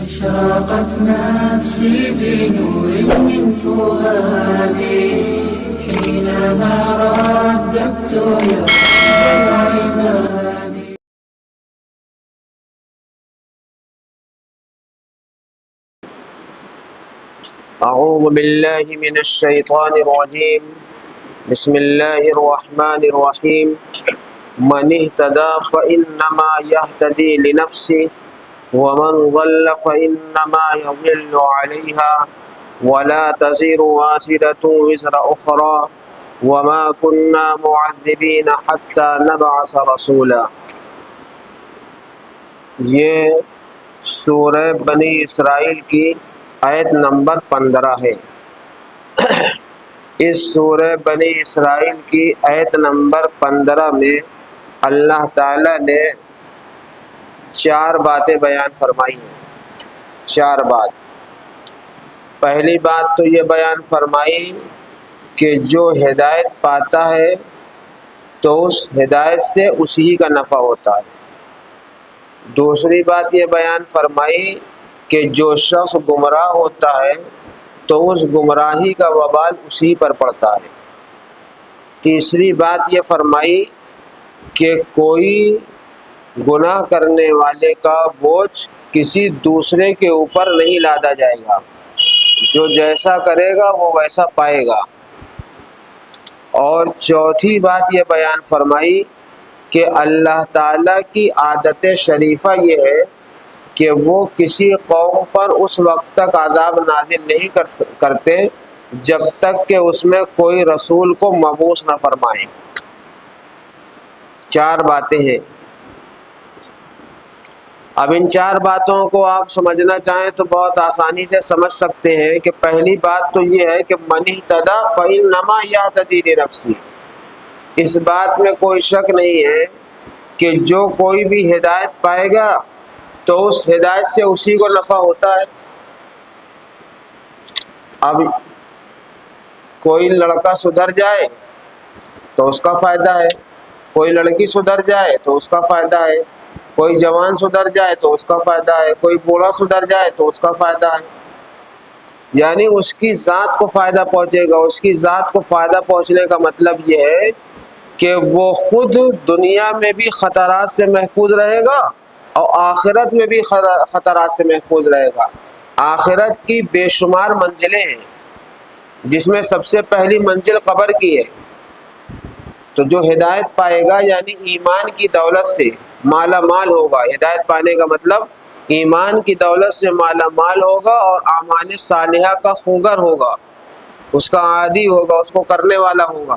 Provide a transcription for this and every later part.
أشرقت نفسي بنور من فؤادي حينما رددت يا رب العباد. أعوذ بالله من الشيطان الرجيم. بسم الله الرحمن الرحيم. من اهتدى فإنما يهتدي لنفسه ومن ضل فإنما يضل عليها ولا تزر وازرة وزر أخرى وما كنا معذبين حتى نبعث رسولا. یہ سورہ بنی اسرائیل کی آیت نمبر 15 ہے. اس سورہ بنی اسرائیل کی آیت نمبر 15 میں اللہ تعالیٰ نے 4 باتیں بیان فرمائی ہیں. 4 بات. پہلی بات تو یہ بیان فرمائی کہ جو ہدایت پاتا ہے تو اس ہدایت سے اسی کا نفع ہوتا ہے. دوسری بات یہ بیان فرمائی کہ جو شخص گمراہ ہوتا ہے تو اس گمراہی کا وبال اسی پر پڑتا ہے. تیسری بات یہ فرمائی کہ کوئی گناہ کرنے والے کا بوجھ کسی دوسرے کے اوپر نہیں لادا جائے گا. جو جیسا کرے گا وہ ویسا پائے گا. اور چوتھی بات یہ بیان فرمائی کہ اللہ تعالیٰ کی عادت شریفہ یہ ہے کہ وہ کسی قوم پر اس وقت تک عذاب نازل نہیں کرتے جب تک کہ اس میں کوئی رسول کو مبعوث نہ فرمائیں. 4 باتیں ہیں. اب ان 4 باتوں کو آپ سمجھنا چاہیں تو بہت آسانی سے سمجھ سکتے ہیں کہ پہلی بات تو یہ ہے کہ من اہتدی فإنما یہتدی لنفسہ. اس بات میں کوئی شک نہیں ہے کہ جو کوئی بھی ہدایت پائے گا تو اس ہدایت سے اسی کو نفع ہوتا ہے. اب کوئی لڑکا سدھر جائے تو اس کا فائدہ ہے, کوئی لڑکی سدھر جائے تو اس کا فائدہ ہے, کوئی جوان سدھر جائے تو اس کا فائدہ ہے, کوئی بوڑھا سدھر جائے تو اس کا فائدہ ہے. یعنی اس کی ذات کو فائدہ پہنچے گا. اس کی ذات کو فائدہ پہنچنے کا مطلب یہ ہے کہ وہ خود دنیا میں بھی خطرات سے محفوظ رہے گا اور آخرت میں بھی خطرات سے محفوظ رہے گا. آخرت کی بے شمار منزلیں ہیں جس میں سب سے پہلی منزل قبر کی ہے. تو جو ہدایت پائے گا یعنی ایمان کی دولت سے مالا مال ہوگا. ہدایت پانے کا مطلب ایمان کی دولت سے مالا مال ہوگا اور اعمال صالحہ کا خوگر ہوگا, اس کا عادی ہوگا, اس کو کرنے والا ہوگا.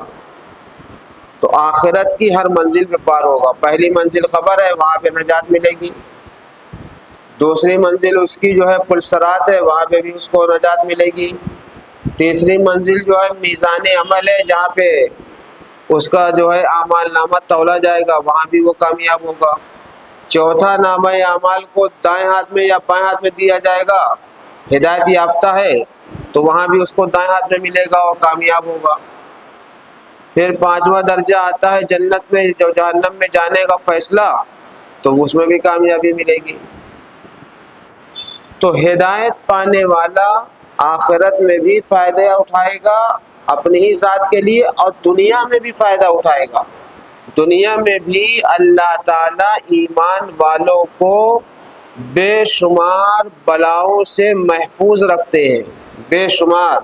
تو آخرت کی ہر منزل پہ پار ہوگا. پہلی منزل قبر ہے, وہاں پہ نجات ملے گی. دوسری منزل اس کی جو ہے پل صراط ہے, وہاں پہ بھی اس کو نجات ملے گی. تیسری منزل جو ہے میزان عمل ہے, جہاں پہ اس کا جو ہے اعمال نامہ تولا جائے گا, وہاں بھی وہ کامیاب ہوگا. چوتھا نامہ اعمال کو دائیں ہاتھ میں یا بائیں ہاتھ میں دیا جائے گا. ہدایت یافتہ ہے تو وہاں بھی اس کو دائیں ہاتھ میں ملے گا اور کامیاب ہوگا. پھر 5واں درجہ آتا ہے جنت میں, جو جہنم میں جانے کا فیصلہ, تو اس میں بھی کامیابی ملے گی. تو ہدایت پانے والا آخرت میں بھی فائدہ اٹھائے گا اپنی ہی ذات کے لیے اور دنیا میں بھی فائدہ اٹھائے گا. دنیا میں بھی اللہ تعالیٰ ایمان والوں کو بے شمار بلاؤں سے محفوظ رکھتے ہیں, بے شمار.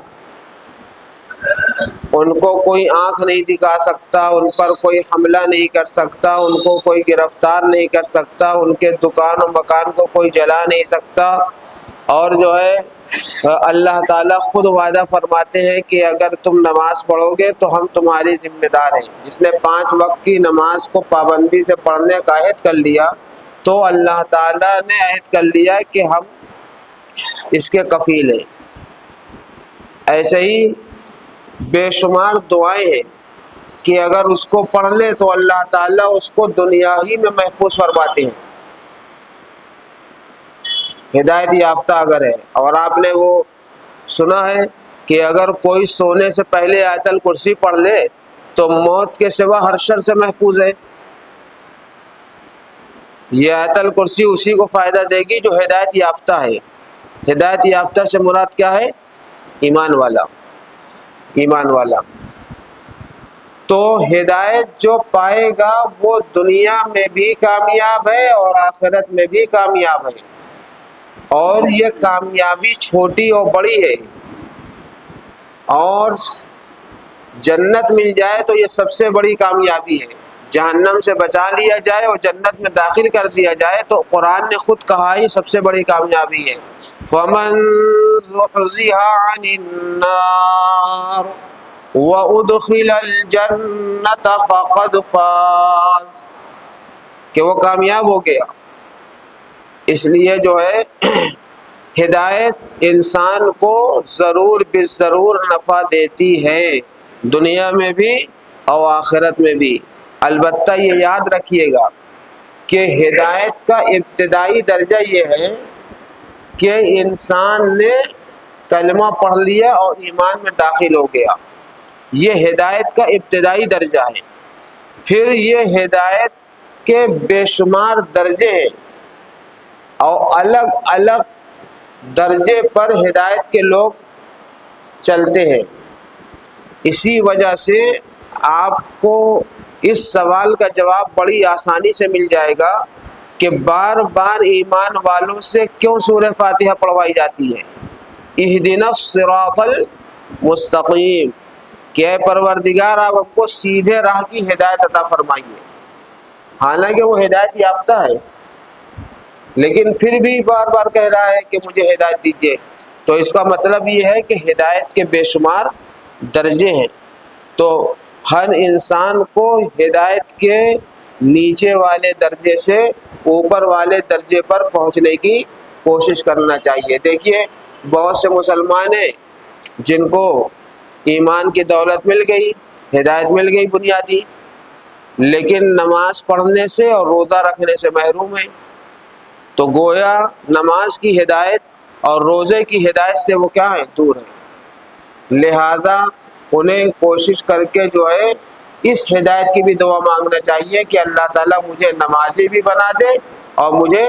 ان کو کوئی آنکھ نہیں دکھا سکتا, ان پر کوئی حملہ نہیں کر سکتا, ان کو کوئی گرفتار نہیں کر سکتا, ان کے دکان و مکان کو کوئی جلا نہیں سکتا. اور جو ہے اللہ تعالیٰ خود وعدہ فرماتے ہیں کہ اگر تم نماز پڑھو گے تو ہم تمہاری ذمہ دار ہیں. جس نے 5 وقت کی نماز کو پابندی سے پڑھنے کا عہد کر لیا تو اللہ تعالیٰ نے عہد کر لیا کہ ہم اس کے کفیل ہیں. ایسے ہی بے شمار دعائیں ہیں کہ اگر اس کو پڑھ لے تو اللہ تعالیٰ اس کو دنیا ہی میں محفوظ فرماتے ہیں, ہدایت یافتہ اگر ہے. اور آپ نے وہ سنا ہے کہ اگر کوئی سونے سے پہلے آیت الکرسی پڑھ لے تو موت کے سوا ہر شر سے محفوظ ہے. یہ آیت الکرسی اسی کو فائدہ دے گی جو ہدایت یافتہ ہے. ہدایت یافتہ سے مراد کیا ہے؟ ایمان والا، ایمان والا۔ تو ہدایت جو پائے گا وہ دنیا میں بھی کامیاب ہے اور آخرت میں بھی کامیاب ہے، اور یہ کامیابی چھوٹی اور بڑی ہے۔ اور جنت مل جائے تو یہ سب سے بڑی کامیابی ہے، جہنم سے بچا لیا جائے اور جنت میں داخل کر دیا جائے تو قرآن نے خود کہا ہی سب سے بڑی کامیابی ہے۔ فَمَن زُحْزِحَ عَنِ النَّارِ وَأُدْخِلَ الْجَنَّةَ فَقَدْ فَازَ، کہ وہ کامیاب ہو گیا۔ اس لیے جو ہے ہدایت انسان کو ضرور بالضرور نفع دیتی ہے، دنیا میں بھی اور آخرت میں بھی۔ البتہ یہ یاد رکھیے گا کہ ہدایت کا ابتدائی درجہ یہ ہے کہ انسان نے کلمہ پڑھ لیا اور ایمان میں داخل ہو گیا، یہ ہدایت کا ابتدائی درجہ ہے۔ پھر یہ ہدایت کے بے شمار درجے ہیں اور الگ الگ درجے پر ہدایت کے لوگ چلتے ہیں۔ اسی وجہ سے آپ کو اس سوال کا جواب بڑی آسانی سے مل جائے گا کہ بار بار ایمان والوں سے کیوں سورہ فاتحہ پڑھوائی جاتی ہے؟ اہدنا الصراط المستقیم، کہ اے پروردگار آپ ہم کو سیدھے راہ کی ہدایت عطا فرمائیے۔ حالانکہ وہ ہدایت یافتہ ہے لیکن پھر بھی بار بار کہہ رہا ہے کہ مجھے ہدایت دیجیے، تو اس کا مطلب یہ ہے کہ ہدایت کے بے شمار درجے ہیں۔ تو ہر انسان کو ہدایت کے نیچے والے درجے سے اوپر والے درجے پر پہنچنے کی کوشش کرنا چاہیے۔ دیکھیے بہت سے مسلمان ہیں جن کو ایمان کی دولت مل گئی، ہدایت مل گئی بنیادی، لیکن نماز پڑھنے سے اور روزہ رکھنے سے محروم ہیں۔ تو گویا نماز کی ہدایت اور روزے کی ہدایت سے وہ کیا ہیں؟ دور ہیں۔ لہذا انہیں کوشش کر کے جو ہے اس ہدایت کی بھی دعا مانگنا چاہیے کہ اللہ تعالیٰ مجھے نمازی بھی بنا دے اور مجھے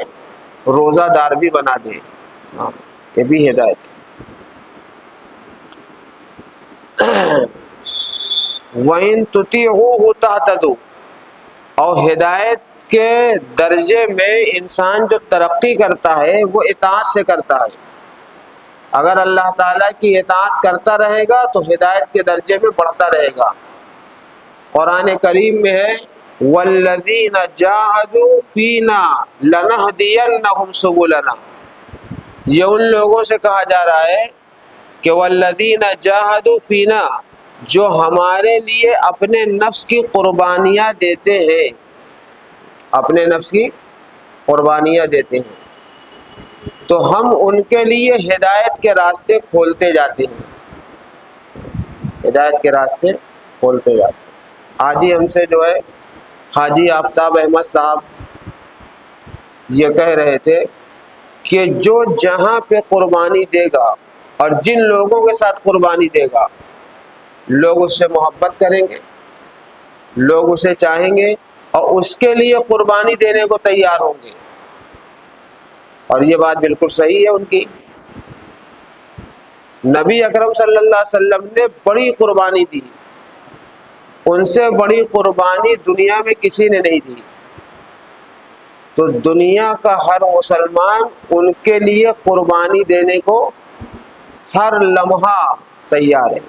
روزہ دار بھی بنا دے۔ یہ بھی ہدایت ہے۔ وَإِن تُطِيعُوهُ تَهْتَدُوا، اور ہدایت کے درجے میں انسان جو ترقی کرتا ہے وہ اطاعت سے کرتا ہے۔ اگر اللہ تعالیٰ کی اطاعت کرتا رہے گا تو ہدایت کے درجے میں بڑھتا رہے گا۔ قرآن کریم میں ہے وَالَّذِينَ جَاهَدُوا فِينَا لَنَهْدِيَنَّهُمْ سُبُلَنَا، یہ ان لوگوں سے کہا جا رہا ہے کہ وَالَّذِينَ جَاهَدُوا فِينَا، جو ہمارے لیے اپنے نفس کی قربانیاں دیتے ہیں، اپنے نفس کی قربانیاں دیتے ہیں، تو ہم ان کے لیے ہدایت کے راستے کھولتے جاتے ہیں، ہدایت کے راستے کھولتے جاتے ہیں۔ آج ہی ہم سے جو ہے حاجی آفتاب احمد صاحب یہ کہہ رہے تھے کہ جو جہاں پہ قربانی دے گا اور جن لوگوں کے ساتھ قربانی دے گا، لوگ اس سے محبت کریں گے، لوگ اسے چاہیں گے اور اس کے لیے قربانی دینے کو تیار ہوں گے۔ اور یہ بات بالکل صحیح ہے ان کی۔ نبی اکرم صلی اللہ علیہ وسلم نے بڑی قربانی دی، ان سے بڑی قربانی دنیا میں کسی نے نہیں دی، تو دنیا کا ہر مسلمان ان کے لیے قربانی دینے کو ہر لمحہ تیار ہے۔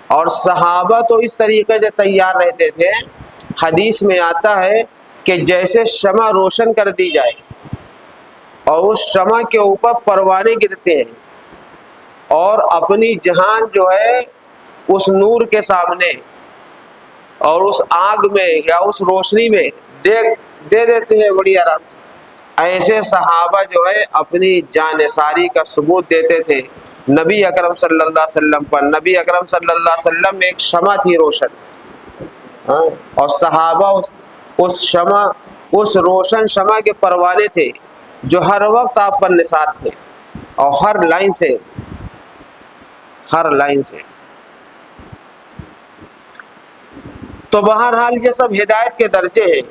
اور صحابہ تو اس طریقے سے تیار رہتے تھے، حدیث میں آتا ہے کہ جیسے شمع روشن کر دی جائے اور اس شمع کے اوپر پروانے گرتے ہیں اور اپنی جان جو ہے اس نور کے سامنے اور اس آگ میں یا اس روشنی میں دے دیتے ہیں بڑی آرام سے۔ ایسے صحابہ جو ہے اپنی جان ساری کا ثبوت دیتے تھے نبی اکرم صلی اللہ علیہ وسلم پر۔ نبی اکرم صلی اللہ علیہ وسلم ایک شمع تھی روشن، اور صحابہ اس شمع، اس روشن شمع کے پروانے تھے جو ہر وقت آپ پر نثار تھے، اور ہر لائن سے تو بہرحال یہ سب ہدایت کے درجے ہیں۔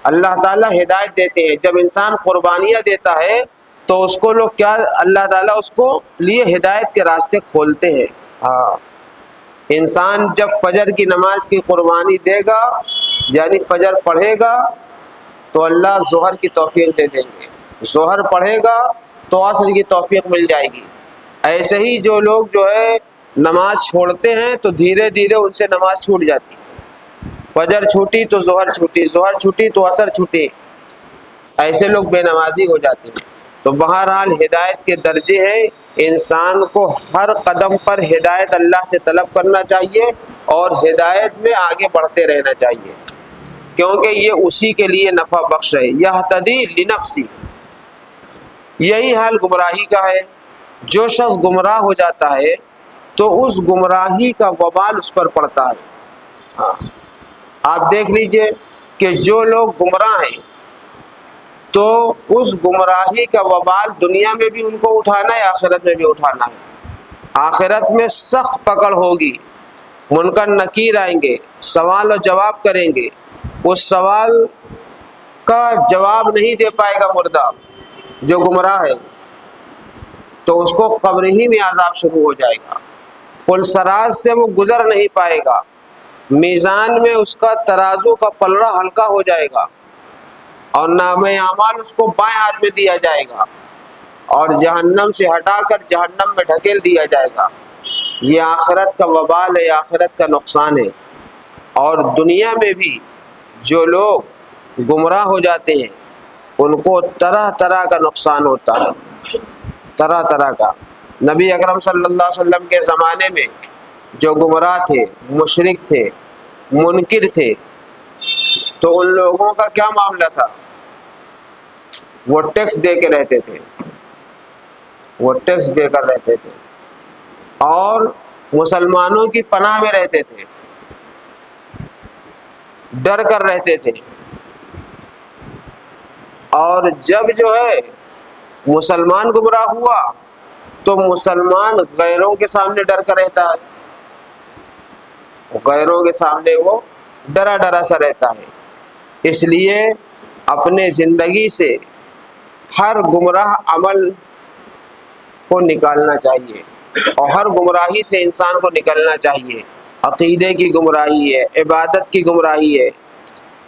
اللہ تعالیٰ ہدایت دیتے ہیں۔ جب انسان قربانیاں دیتا ہے تو اس کو لوگ کیا، اللہ تعالیٰ اس کو لیے ہدایت کے راستے کھولتے ہیں۔ ہاں، انسان جب فجر کی نماز کی قربانی دے گا، یعنی فجر پڑھے گا، تو اللہ ظہر کی توفیق دے دیں گے، ظہر پڑھے گا تو عصر کی توفیق مل جائے گی۔ ایسے ہی جو لوگ جو ہے نماز چھوڑتے ہیں تو دھیرے دھیرے ان سے نماز چھوٹ جاتی، فجر چھوٹی تو ظہر چھوٹی، ظہر چھوٹی تو عصر چھوٹی، ایسے لوگ بے نمازی ہو جاتے ہیں۔ تو بہرحال ہدایت کے درجے ہیں، انسان کو ہر قدم پر ہدایت اللہ سے طلب کرنا چاہیے اور ہدایت میں آگے بڑھتے رہنا چاہیے، کیونکہ یہ اسی کے لیے نفع بخش ہے۔ یہتدی لنفسی، یہی حال گمراہی کا ہے۔ جو شخص گمراہ ہو جاتا ہے تو اس گمراہی کا وبال اس پر پڑتا ہے۔ ہاں، آپ دیکھ لیجئے کہ جو لوگ گمراہ ہیں تو اس گمراہی کا وبال دنیا میں بھی ان کو اٹھانا ہے، آخرت میں بھی اٹھانا ہے۔ آخرت میں سخت پکڑ ہوگی، منکر نکیر آئیں گے، سوال و جواب کریں گے، اس سوال کا جواب نہیں دے پائے گا مردہ جو گمراہ ہے، تو اس کو قبر ہی میں عذاب شروع ہو جائے گا، پل سراج سے وہ گزر نہیں پائے گا، میزان میں اس کا ترازو کا پلڑا ہلکا ہو جائے گا اور نامہ اعمال اس کو بائیں ہاتھ میں دیا جائے گا اور جہنم سے ہٹا کر جہنم میں ڈھکیل دیا جائے گا۔ یہ آخرت کا وبال ہے، آخرت کا نقصان ہے۔ اور دنیا میں بھی جو لوگ گمراہ ہو جاتے ہیں ان کو طرح طرح کا نقصان ہوتا ہے، طرح طرح کا۔ نبی اکرم صلی اللہ علیہ وسلم کے زمانے میں جو گمراہ تھے، مشرک تھے، منکر تھے، تو ان لوگوں کا کیا معاملہ تھا؟ وہ ٹیکس دے کے رہتے تھے، وہ ٹیکس دے کر رہتے تھے اور مسلمانوں کی پناہ میں رہتے تھے، ڈر کر رہتے تھے۔ اور جب جو ہے مسلمان گمراہ ہوا تو مسلمان غیروں کے سامنے ڈر کر رہتا ہے، غیروں کے سامنے وہ ڈرا ڈرا سا رہتا ہے۔ اس لیے اپنے زندگی سے ہر گمراہ عمل کو نکالنا چاہیے اور ہر گمراہی سے انسان کو نکلنا چاہیے۔ عقیدے کی گمراہی ہے، عبادت کی گمراہی ہے،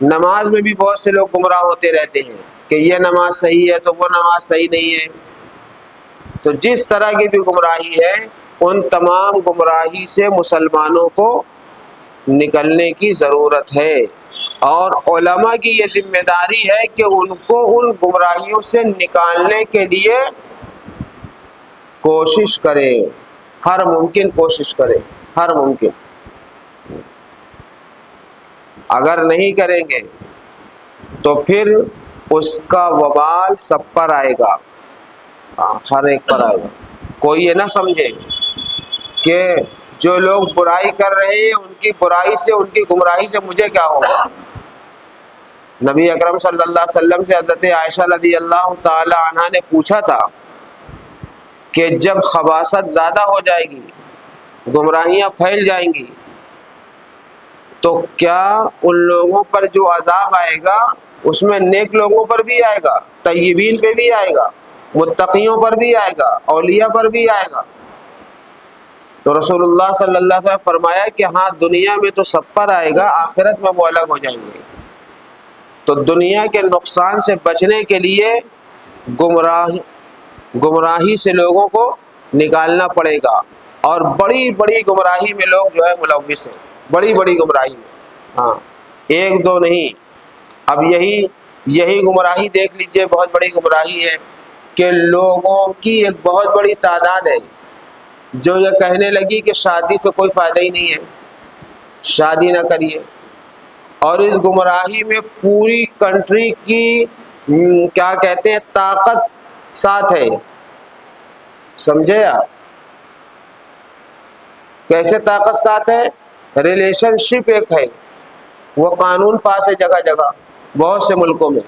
نماز میں بھی بہت سے لوگ گمراہ ہوتے رہتے ہیں کہ یہ نماز صحیح ہے تو وہ نماز صحیح نہیں ہے۔ تو جس طرح کی بھی گمراہی ہے ان تمام گمراہی سے مسلمانوں کو نکلنے کی ضرورت ہے، اور علماء کی یہ ذمہ داری ہے کہ ان کو ان گمراہیوں سے نکالنے کے لیے کوشش کرے، ہر ممکن کوشش کرے، ہر ممکن۔ اگر نہیں کریں گے تو پھر اس کا وبال سب پر آئے گا، ہر ایک پر آئے گا۔ کوئی یہ نہ سمجھے کہ جو لوگ برائی کر رہے ہیں ان کی برائی سے، ان کی گمراہی سے مجھے کیا ہوگا۔ نبی اکرم صلی اللہ علیہ وسلم سے حضرت عائشہ رضی اللہ تعالی عنہا نے پوچھا تھا کہ جب خباثت زیادہ ہو جائے گی، گمراہیاں پھیل جائیں گی، تو کیا ان لوگوں پر جو عذاب آئے گا اس میں نیک لوگوں پر بھی آئے گا، طیبین پہ بھی آئے گا، متقیوں پر بھی آئے گا، اولیاء پر بھی آئے گا؟ تو رسول اللہ صلی اللہ علیہ وسلم فرمایا کہ ہاں، دنیا میں تو سب پر آئے گا، آخرت میں وہ الگ ہو جائیں گے۔ تو دنیا کے نقصان سے بچنے کے لیے گمراہی سے لوگوں کو نکالنا پڑے گا، اور بڑی بڑی گمراہی میں لوگ جو ہے ملوث ہیں، بڑی بڑی گمراہی میں، ہاں، ایک دو نہیں۔ اب یہی گمراہی دیکھ لیجئے، بہت بڑی گمراہی ہے کہ لوگوں کی ایک بہت بڑی تعداد ہے جو یہ کہنے لگی کہ شادی سے کوئی فائدہ ہی نہیں ہے، شادی نہ کریے۔ اور اس گمراہی میں پوری کنٹری کی کیا کہتے ہیں طاقت ساتھ ہے، سمجھے آپ؟ کیسے طاقت ساتھ ہے؟ ریلیشن شپ ایک ہے، وہ قانون پاس ہے جگہ جگہ، بہت سے ملکوں میں،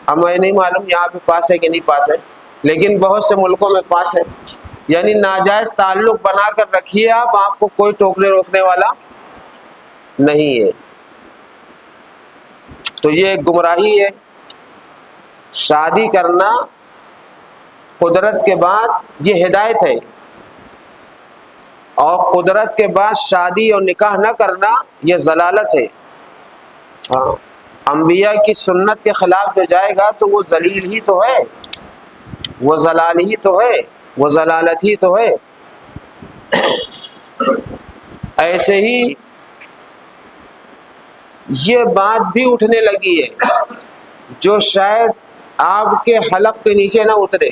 اب میں نہیں معلوم یہاں پہ پاس ہے کہ نہیں پاس ہے، لیکن بہت سے ملکوں میں پاس ہے۔ یعنی ناجائز تعلق بنا کر رکھیے آپ کو کوئی ٹوکنے روکنے والا نہیں ہے۔ تو یہ ایک گمراہی ہے۔ شادی کرنا قدرت کے بعد یہ ہدایت ہے، اور قدرت کے بعد شادی اور نکاح نہ کرنا یہ ضلالت ہے۔ ہاں، انبیاء کی سنت کے خلاف جو جائے گا تو وہ ذلیل ہی تو ہے، وہ ضلال ہی تو ہے، وہ ضلالت ہی تو ہے۔ ایسے ہی یہ بات بھی اٹھنے لگی ہے جو شاید آپ کے حلق کے نیچے نہ اترے،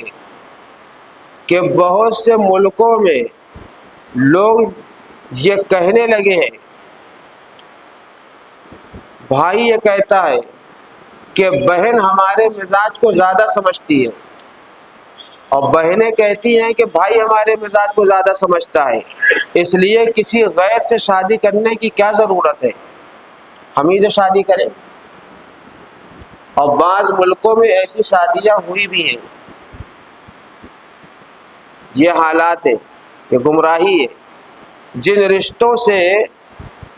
کہ بہت سے ملکوں میں لوگ یہ کہنے لگے ہیں، بھائی یہ کہتا ہے کہ بہن ہمارے مزاج کو زیادہ سمجھتی ہے، اور بہنیں کہتی ہیں کہ بھائی ہمارے مزاج کو زیادہ سمجھتا ہے، اس لیے کسی غیر سے شادی کرنے کی کیا ضرورت ہے، ہم ہی سے شادی کریں۔ اور بعض ملکوں میں ایسی شادیاں ہوئی بھی ہیں۔ یہ حالات ہے، یہ گمراہی ہے۔ جن رشتوں سے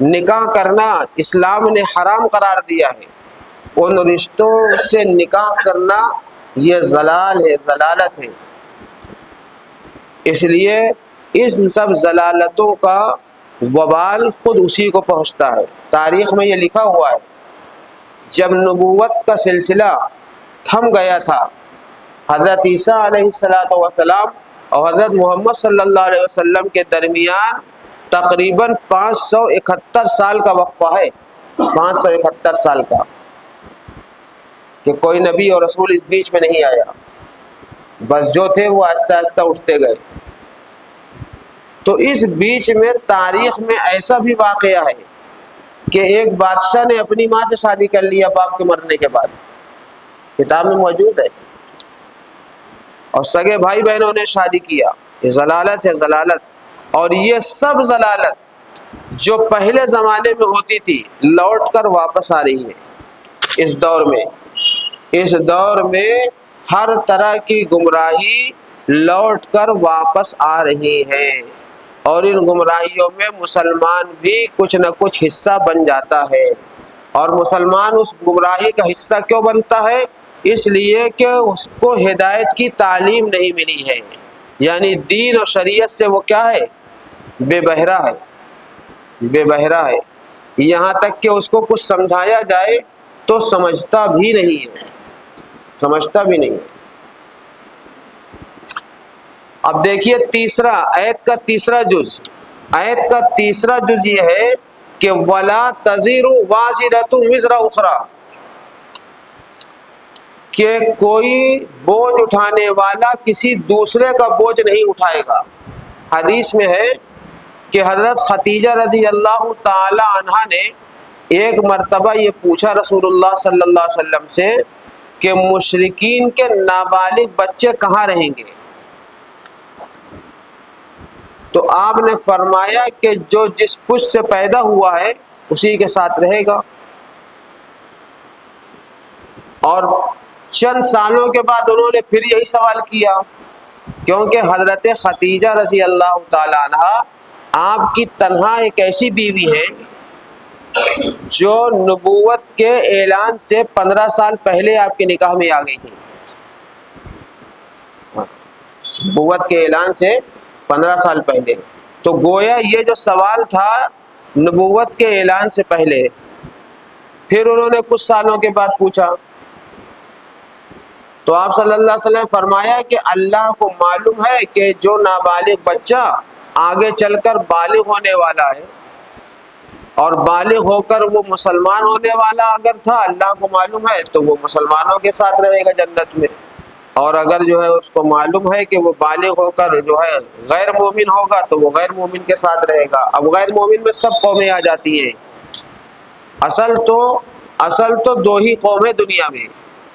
نکاح کرنا اسلام نے حرام قرار دیا ہے، ان رشتوں سے نکاح کرنا یہ ضلال ہے، ضلالت ہے۔ اس لیے ان سب ضلالتوں کا وبال خود اسی کو پہنچتا ہے۔ تاریخ میں یہ لکھا ہوا ہے، جب نبوت کا سلسلہ تھم گیا تھا، حضرت عیسیٰ علیہ السلام اور حضرت محمد صلی اللہ علیہ وسلم کے درمیان تقریباً 571 سال کا وقفہ ہے، 571 سال کا، کہ کوئی نبی اور رسول اس بیچ میں نہیں آیا، بس جو تھے وہ آہستہ آہستہ اٹھتے گئے۔ تو اس بیچ میں تاریخ میں ایسا بھی واقعہ ہے کہ ایک بادشاہ نے اپنی ماں سے شادی کر لیا باپ کے مرنے کے بعد، کتاب میں موجود ہے، اور سگے بھائی بہنوں نے شادی کیا۔ یہ ضلالت ہے، ضلالت۔ اور یہ سب ضلالت جو پہلے زمانے میں ہوتی تھی لوٹ کر واپس آ رہی ہے اس دور میں۔ اس دور میں ہر طرح کی گمراہی لوٹ کر واپس آ رہی ہے، اور ان گمراہیوں میں مسلمان بھی کچھ نہ کچھ حصہ بن جاتا ہے۔ اور مسلمان اس گمراہی کا حصہ کیوں بنتا ہے؟ اس لیے کہ اس کو ہدایت کی تعلیم نہیں ملی ہے، یعنی دین اور شریعت سے وہ کیا ہے؟ بے بہرا ہے، بے بہرا ہے۔ یہاں تک کہ اس کو کچھ سمجھایا جائے تو سمجھتا بھی نہیں ہے، سمجھتا بھی نہیں ہے۔ اب دیکھیے تیسرا، آیت کا تیسرا جز، آیت کا تیسرا جز یہ ہے کہ وَلَا تَزِرُ وَازِرَةٌ وِزْرَ أُخْرَىٰ، کہ کوئی بوجھ اٹھانے والا کسی دوسرے کا بوجھ نہیں اٹھائے گا۔ حدیث میں ہے کہ حضرت خدیجہ رضی اللہ تعالی عنہا نے ایک مرتبہ یہ پوچھا رسول اللہ صلی اللہ علیہ وسلم سے کہ مشرکین کے نابالغ بچے کہاں رہیں گے؟ تو آپ نے فرمایا کہ جو جس پشت سے پیدا ہوا ہے اسی کے ساتھ رہے گا۔ اور چند سالوں کے بعد انہوں نے پھر یہی سوال کیا، کیونکہ حضرت خدیجہ رضی اللہ تعالی عنہ آپ کی تنہا ایک ایسی بیوی ہے جو نبوت کے اعلان سے 15 سال پہلے آپ کے نکاح میں آ گئی تھی۔ نبوت کے اعلان سے 15 سال پہلے، تو گویا یہ جو سوال تھا نبوت کے اعلان سے پہلے، پھر انہوں نے کچھ سالوں کے بعد پوچھا تو آپ صلی اللہ علیہ وسلم نے فرمایا کہ اللہ کو معلوم ہے کہ جو نابالغ بچہ آگے چل کر بالغ ہونے والا ہے، اور بالغ ہو کر وہ مسلمان ہونے والا اگر تھا، اللہ کو معلوم ہے تو وہ مسلمانوں کے ساتھ رہے گا جنت میں، اور اگر جو ہے اس کو معلوم ہے کہ وہ بالغ ہو کر جو ہے غیر مومن ہوگا تو وہ غیر مومن کے ساتھ رہے گا۔ اب غیر مومن میں سب قومیں آ جاتی ہیں، اصل تو دو ہی قوم ہے دنیا میں،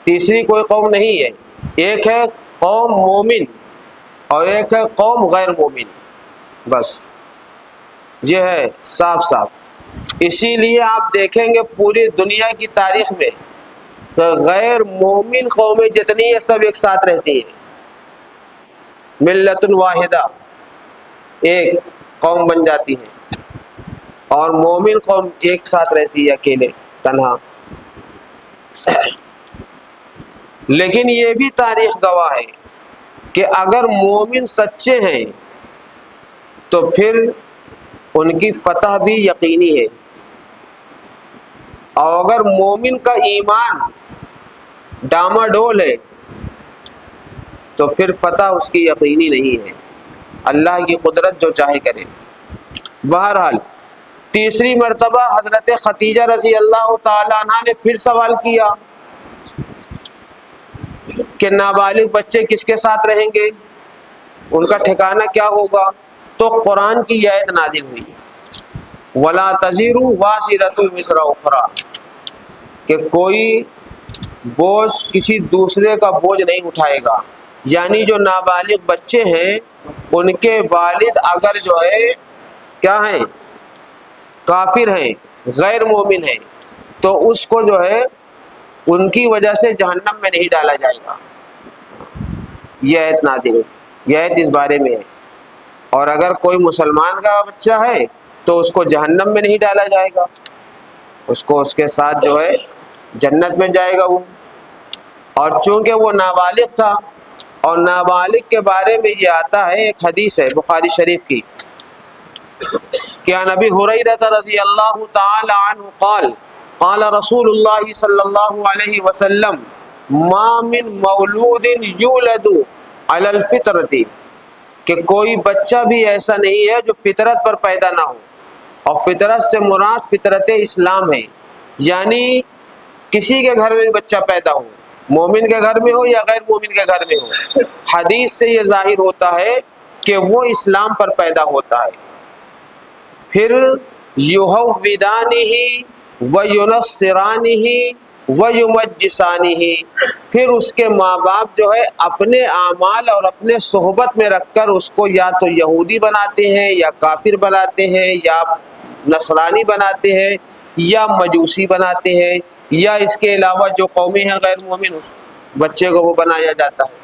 تیسری کوئی قوم نہیں ہے۔ ایک ہے قوم مومن اور ایک ہے قوم غیر مومن، بس یہ ہے صاف صاف۔ اسی لیے آپ دیکھیں گے پوری دنیا کی تاریخ میں کہ غیر مومن قومیں جتنی ہیں سب ایک ساتھ رہتی ہیں، ملت واحدہ، ایک قوم بن جاتی ہے، اور مومن قوم ایک ساتھ رہتی ہے اکیلے تنہا۔ لیکن یہ بھی تاریخ گواہ ہے کہ اگر مومن سچے ہیں تو پھر ان کی فتح بھی یقینی ہے، اور اگر مومن کا ایمان ڈاماڈول ہے تو پھر فتح اس کی یقینی نہیں ہے، اللہ کی قدرت جو چاہے کرے۔ بہرحال تیسری مرتبہ حضرت خدیجہ رضی اللہ تعالی عنہ نے پھر سوال کیا کہ نابالغ بچے کس کے ساتھ رہیں گے، ان کا ٹھکانہ کیا ہوگا؟ تو قرآن کی یہ آیت نازل ہوئی، وَلَا تَزِرُ وَازِرَةٌ وِزْرَ أُخْرَىٰ، کہ کوئی بوجھ کسی دوسرے کا بوجھ نہیں اٹھائے گا، یعنی جو نابالغ بچے ہیں ان کے والد اگر جو ہے کیا ہیں، کافر ہیں، غیر مومن ہیں، تو اس کو جو ہے ان کی وجہ سے جہنم میں نہیں ڈالا جائے گا۔ یہ آیت نازل ہے، یہ آیت اس بارے میں ہے۔ اور اگر کوئی مسلمان کا بچہ ہے تو اس کو جہنم میں نہیں ڈالا جائے گا، اس کو اس کے ساتھ جو ہے جنت میں جائے گا وہ۔ اور چونکہ وہ نابالغ تھا، اور نابالغ کے بارے میں یہ آتا ہے، ایک حدیث ہے بخاری شریف کی، کہ عن ابی ہریرہ رضی اللہ تعالی عنہ قال قال رسول اللہ صلی اللہ علیہ وسلم ما من مولود یولد علی الفطرۃ، کہ کوئی بچہ بھی ایسا نہیں ہے جو فطرت پر پیدا نہ ہو، اور فطرت سے مراد فطرت اسلام ہے، یعنی کسی کے گھر میں بچہ پیدا ہو، مومن کے گھر میں ہو یا غیر مومن کے گھر میں ہو، حدیث سے یہ ظاہر ہوتا ہے کہ وہ اسلام پر پیدا ہوتا ہے۔ پھر یُحَوِّدَانِهِ وَيُنَصِّرَانِهِ وَيُمَجِّسَانِهِ، پھر اس کے ماں باپ جو ہے اپنے اعمال اور اپنے صحبت میں رکھ کر اس کو یا تو یہودی بناتے ہیں یا کافر بناتے ہیں یا نصرانی بناتے ہیں یا مجوسی بناتے ہیں، یا اس کے علاوہ جو قومیں ہیں غیر مومن اس بچے کو وہ بنایا جاتا ہے۔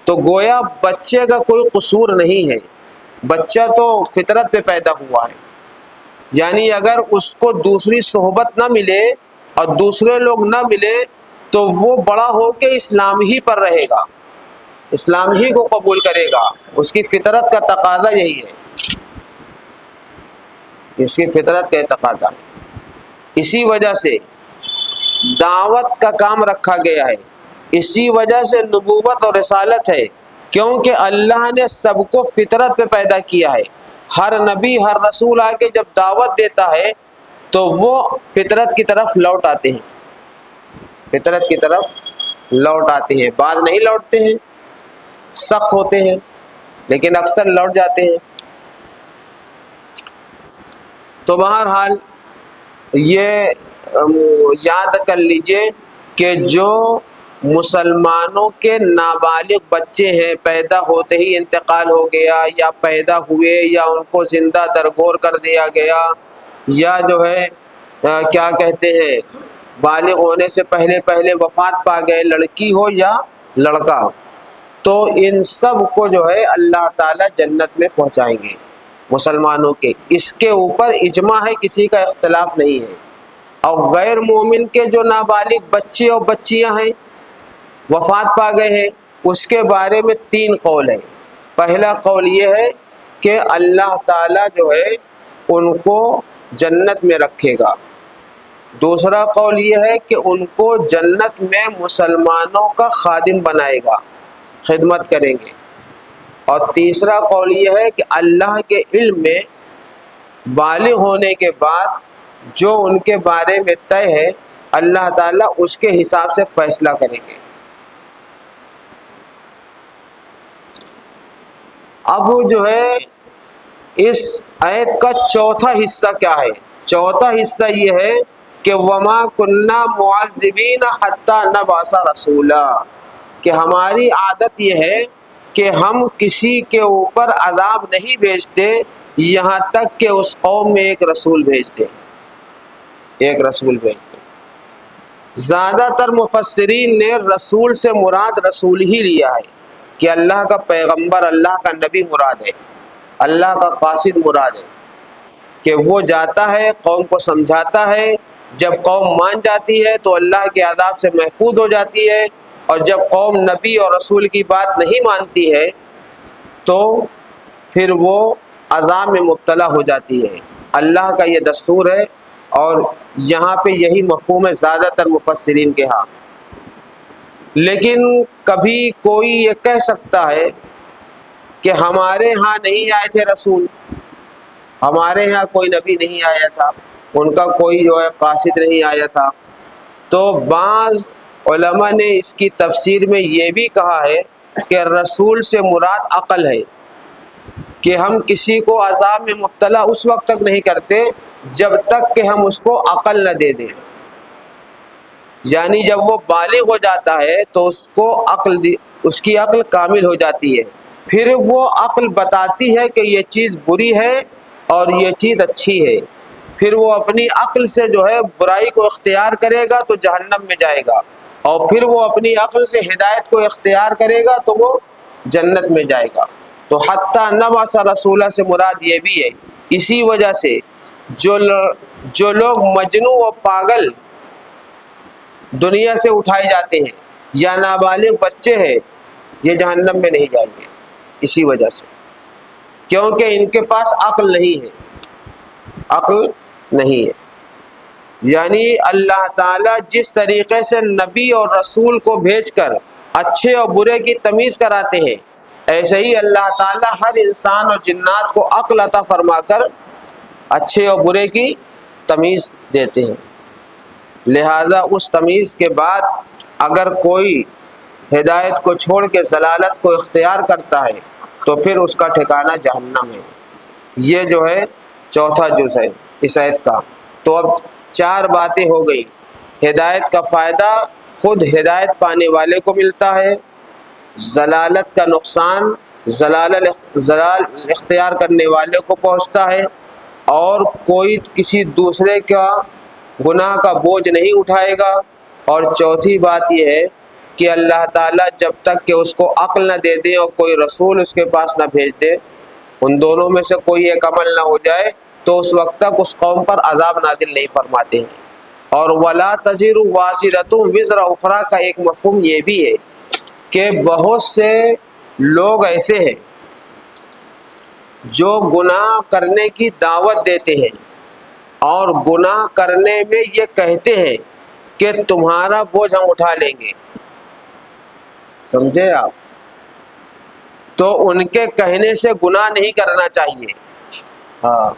تو گویا بچے کا کوئی قصور نہیں ہے، بچہ تو فطرت پہ پیدا ہوا ہے، یعنی اگر اس کو دوسری صحبت نہ ملے اور دوسرے لوگ نہ ملے تو وہ بڑا ہو کے اسلام ہی پر رہے گا، اسلام ہی کو قبول کرے گا، اس کی فطرت کا تقاضا یہی ہے، اس کی فطرت کا تقاضا ہے۔ اسی وجہ سے دعوت کا کام رکھا گیا ہے، اسی وجہ سے نبوت اور رسالت ہے، کیونکہ اللہ نے سب کو فطرت پہ پیدا کیا ہے۔ ہر نبی ہر رسول آ کے جب دعوت دیتا ہے تو وہ فطرت کی طرف لوٹ آتے ہیں، فطرت کی طرف لوٹ آتے ہیں، بعض نہیں لوٹتے ہیں، سخت ہوتے ہیں، لیکن اکثر لوٹ جاتے ہیں۔ تو بہرحال یہ یاد کر لیجئے کہ جو مسلمانوں کے نابالغ بچے ہیں، پیدا ہوتے ہی انتقال ہو گیا، یا پیدا ہوئے یا ان کو زندہ درگور کر دیا گیا، یا جو ہے کیا کہتے ہیں بالغ ہونے سے پہلے پہلے وفات پا گئے، لڑکی ہو یا لڑکا، تو ان سب کو جو ہے اللہ تعالی جنت میں پہنچائیں گے مسلمانوں کے، اس کے اوپر اجماع ہے، کسی کا اختلاف نہیں ہے۔ اور غیر مومن کے جو نابالغ بچے اور بچیاں ہیں وفات پا گئے ہیں، اس کے بارے میں 3 قول ہیں۔ پہلا قول یہ ہے کہ اللہ تعالیٰ جو ہے ان کو جنت میں رکھے گا، دوسرا قول یہ ہے کہ ان کو جنت میں مسلمانوں کا خادم بنائے گا، خدمت کریں گے، اور تیسرا قول یہ ہے کہ اللہ کے علم میں بالغ ہونے کے بعد جو ان کے بارے میں طے ہے اللہ تعالیٰ اس کے حساب سے فیصلہ کریں گے۔ اب جو ہے اس آیت کا چوتھا حصہ کیا ہے؟ چوتھا حصہ یہ ہے کہ وما كنا معذبین حتی نبعث رسولا، کہ ہماری عادت یہ ہے کہ ہم کسی کے اوپر عذاب نہیں بھیجتے یہاں تک کہ اس قوم میں ایک رسول بھیج دیں، ایک رسول بھیج دیں۔ زیادہ تر مفسرین نے رسول سے مراد رسول ہی لیا ہے، کہ اللہ کا پیغمبر، اللہ کا نبی مراد ہے، اللہ کا قاصد مراد ہے، کہ وہ جاتا ہے قوم کو سمجھاتا ہے، جب قوم مان جاتی ہے تو اللہ کے عذاب سے محفوظ ہو جاتی ہے، اور جب قوم نبی اور رسول کی بات نہیں مانتی ہے تو پھر وہ عذاب میں مبتلا ہو جاتی ہے۔ اللہ کا یہ دستور ہے، اور یہاں پہ یہی مفہوم ہے زیادہ تر مفسرین کے ہاں۔ لیکن کبھی کوئی یہ کہہ سکتا ہے کہ ہمارے ہاں نہیں آئے تھے رسول، ہمارے ہاں کوئی نبی نہیں آیا تھا، ان کا کوئی جو ہے قاصد نہیں آیا تھا، تو بعض علماء نے اس کی تفسیر میں یہ بھی کہا ہے کہ رسول سے مراد عقل ہے، کہ ہم کسی کو عذاب میں مبتلا اس وقت تک نہیں کرتے جب تک کہ ہم اس کو عقل نہ دے دیں، یعنی جب وہ بالغ ہو جاتا ہے تو اس کو اس کی عقل کامل ہو جاتی ہے، پھر وہ عقل بتاتی ہے کہ یہ چیز بری ہے اور یہ چیز اچھی ہے، پھر وہ اپنی عقل سے جو ہے برائی کو اختیار کرے گا تو جہنم میں جائے گا، اور پھر وہ اپنی عقل سے ہدایت کو اختیار کرے گا تو وہ جنت میں جائے گا۔ تو حتیٰ نبعث رسولہ سے مراد یہ بھی ہے۔ اسی وجہ سے جو لوگ مجنون و پاگل دنیا سے اٹھائے جاتے ہیں یا نابالغ بچے ہیں، یہ جہنم میں نہیں جائیں گے، اسی وجہ سے، کیونکہ ان کے پاس عقل نہیں ہے، عقل نہیں ہے۔ یعنی اللہ تعالیٰ جس طریقے سے نبی اور رسول کو بھیج کر اچھے اور برے کی تمیز کراتے ہیں، ایسے ہی اللہ تعالیٰ ہر انسان اور جنات کو عقل عطا فرما کر اچھے اور برے کی تمیز دیتے ہیں۔ لہذا اس تمیز کے بعد اگر کوئی ہدایت کو چھوڑ کے ضلالت کو اختیار کرتا ہے تو پھر اس کا ٹھکانہ جہنم ہے۔ یہ جو ہے چوتھا جز ہے اس آیت کا۔ تو اب 4 باتیں ہو گئی۔ ہدایت کا فائدہ خود ہدایت پانے والے کو ملتا ہے، ضلالت کا نقصان ضلال اختیار کرنے والے کو پہنچتا ہے، اور کوئی کسی دوسرے کا گناہ کا بوجھ نہیں اٹھائے گا، اور چوتھی بات یہ ہے کہ اللہ تعالیٰ جب تک کہ اس کو عقل نہ دے دے اور کوئی رسول اس کے پاس نہ بھیج دے، ان دونوں میں سے کوئی ایک عمل نہ ہو جائے تو اس وقت تک اس قوم پر عذاب نازل نہیں فرماتے ہیں۔ اور وَلَا تَزِرُ وَازِرَةٌ وِزْرَ أُخْرَىٰ کا ایک مفہوم یہ بھی ہے کہ بہت سے لوگ ایسے ہیں جو گناہ کرنے کی دعوت دیتے ہیں اور گناہ کرنے میں یہ کہتے ہیں کہ تمہارا بوجھ ہم اٹھا لیں گے، سمجھے آپ؟ تو ان کے کہنے سے گناہ نہیں کرنا چاہیے۔ ہاں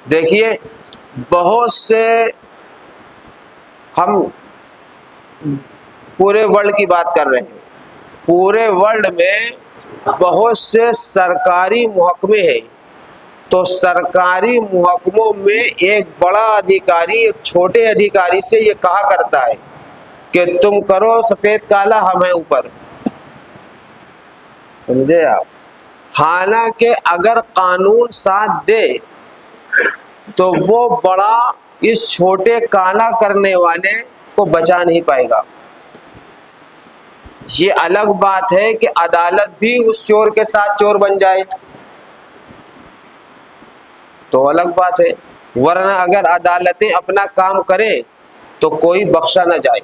دیکھیے، بہت سے ہم پورے ورلڈ کی بات کر رہے ہیں، پورے ورلڈ میں بہت سے سرکاری محکمے ہیں، تو سرکاری محکموں میں ایک بڑا ادھیکاری ایک چھوٹے ادھیکاری سے یہ کہا کرتا ہے کہ تم کرو سفید کالا، ہم ہیں اوپر، سمجھے آپ؟ حالانکہ اگر قانون ساتھ دے تو وہ بڑا اس چھوٹے کالا کرنے والے کو بچا نہیں پائے گا۔ یہ الگ بات ہے کہ عدالت بھی اس چور کے ساتھ چور بن جائے تو الگ بات ہے، ورنہ اگر عدالتیں اپنا کام کریں تو کوئی بخشا نہ جائے۔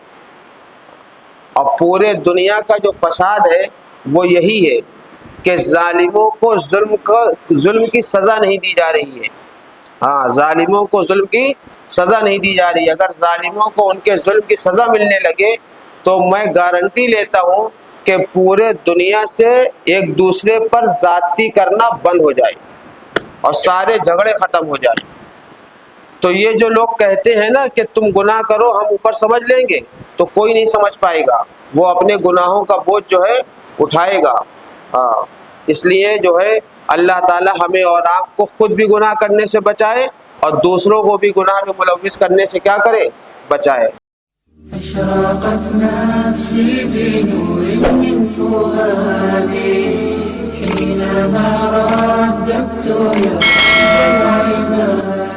اور پورے دنیا کا جو فساد ہے وہ یہی ہے کہ ظالموں کو ظلم کی سزا نہیں دی جا رہی ہے۔ ہاں، ظالموں کو ظلم کی سزا نہیں دی جا رہی ہے۔ اگر ظالموں کو ان کے ظلم کی سزا ملنے لگے تو میں گارنٹی لیتا ہوں کہ پورے دنیا سے ایک دوسرے پر زیادتی کرنا بند ہو جائے اور سارے جھگڑے ختم ہو جائیں۔ تو یہ جو لوگ کہتے ہیں نا کہ تم گناہ کرو ہم اوپر سمجھ لیں گے، تو کوئی نہیں سمجھ پائے گا، وہ اپنے گناہوں کا بوجھ جو ہے اٹھائے گا۔ ہاں، اس لیے جو ہے اللہ تعالی ہمیں اور آپ کو خود بھی گناہ کرنے سے بچائے اور دوسروں کو بھی گناہ میں ملوث کرنے سے کیا کرے؟ بچائے۔ أشرقت نفسي بنور من فؤادي حينما رددت يا رب العباد